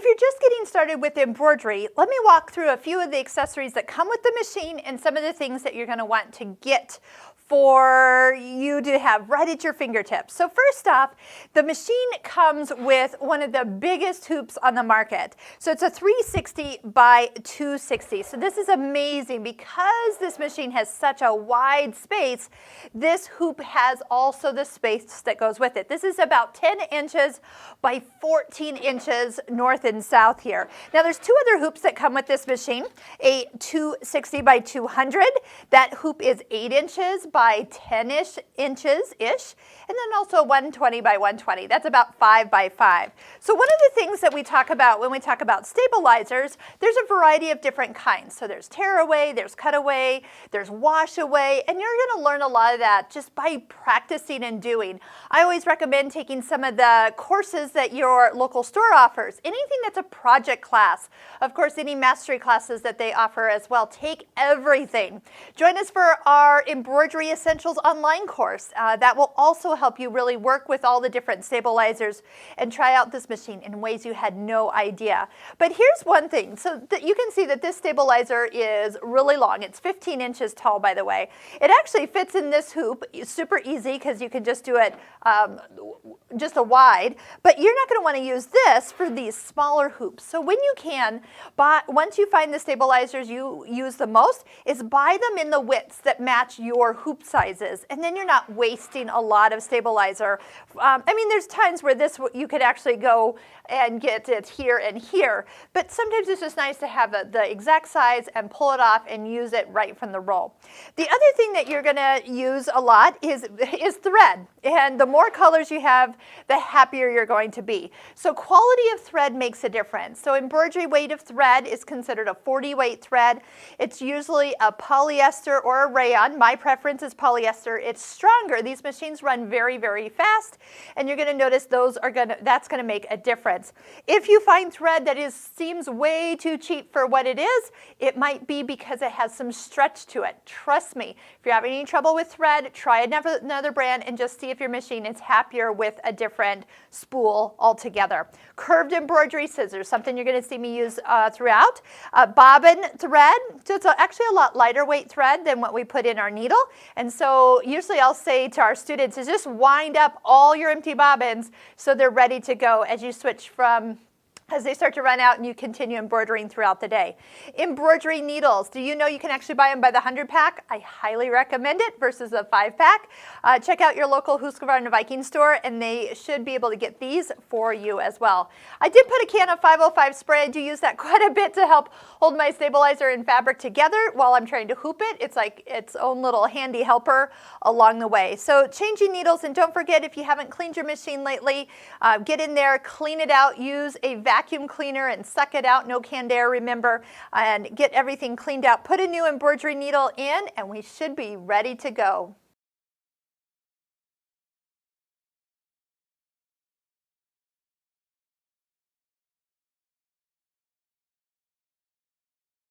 you're just getting started with embroidery, let me walk through a few of the accessories that come with the machine and some of the things that you're going to want to get for you to have right at your fingertips. So first off, the machine comes with one of the biggest hoops on the market. So it's a 360 by 260. So this is amazing because this machine has such a wide space. This hoop has also the space that goes with it. This is about 10 inches by 14 inches north and south here. Now there's two other hoops that come with this machine, a 260 by 200. That hoop is 8 inches by 10-ish inches-ish, and then also 120 by 120. That's about 5 by 5. So one of the things that we talk about when we talk about stabilizers, there's a variety of different kinds. So there's tear away, there's cut away, there's wash away, and you're going to learn a lot of that just by practicing and doing. I always recommend taking some of the courses that your local store offers. Anything that's a project class. Of course, any mastery classes that they offer as well. Take everything. Join us for our Embroidery Essentials online course. That will also help you really work with all the different stabilizers and try out this machine in ways you had no idea. But here's one thing. So that you can see that this stabilizer is really long. It's 15 inches tall, by the way. It actually fits in this hoop. It's super easy because you can just do it just a wide. But you're not going to want to use this for these smaller hoops. So when you can, once you find the stabilizers you use the most, is buy them in the widths that match your hoop sizes, and then you're not wasting a lot of stabilizer. I mean, there's times where you could actually go and get it here and here, but sometimes it's just nice to have the exact size and pull it off and use it right from the roll. The other thing that you're going to use a lot is thread, and the more colors you have, the happier you're going to be. So quality of thread makes a difference. So embroidery weight of thread is considered a 40 weight thread. It's usually a polyester or a rayon. My preference is polyester. It's stronger. These machines run very, very fast, and you're going to notice that's going to make a difference. If you find thread that seems way too cheap for what it is, it might be because it has some stretch to it. Trust me, if you're having any trouble with thread, try another brand and just see if your machine is happier with a different spool altogether. Curved embroidery scissors, something you're going to see me use throughout. Bobbin thread, so it's actually a lot lighter weight thread than what we put in our needle. And so usually I'll say to our students is just wind up all your empty bobbins so they're ready to go as you switch as they start to run out and you continue embroidering throughout the day. Embroidery needles. Do you know you can actually buy them by the 100-pack? I highly recommend it versus a 5-pack. Check out your local Husqvarna Viking store and they should be able to get these for you as well. I did put a can of 505 spray. I do use that quite a bit to help hold my stabilizer and fabric together while I'm trying to hoop it. It's like its own little handy helper along the way. So changing needles, and don't forget, if you haven't cleaned your machine lately, get in there, clean it out, use a vacuum cleaner and suck it out, no canned air, remember, and get everything cleaned out. Put a new embroidery needle in and we should be ready to go.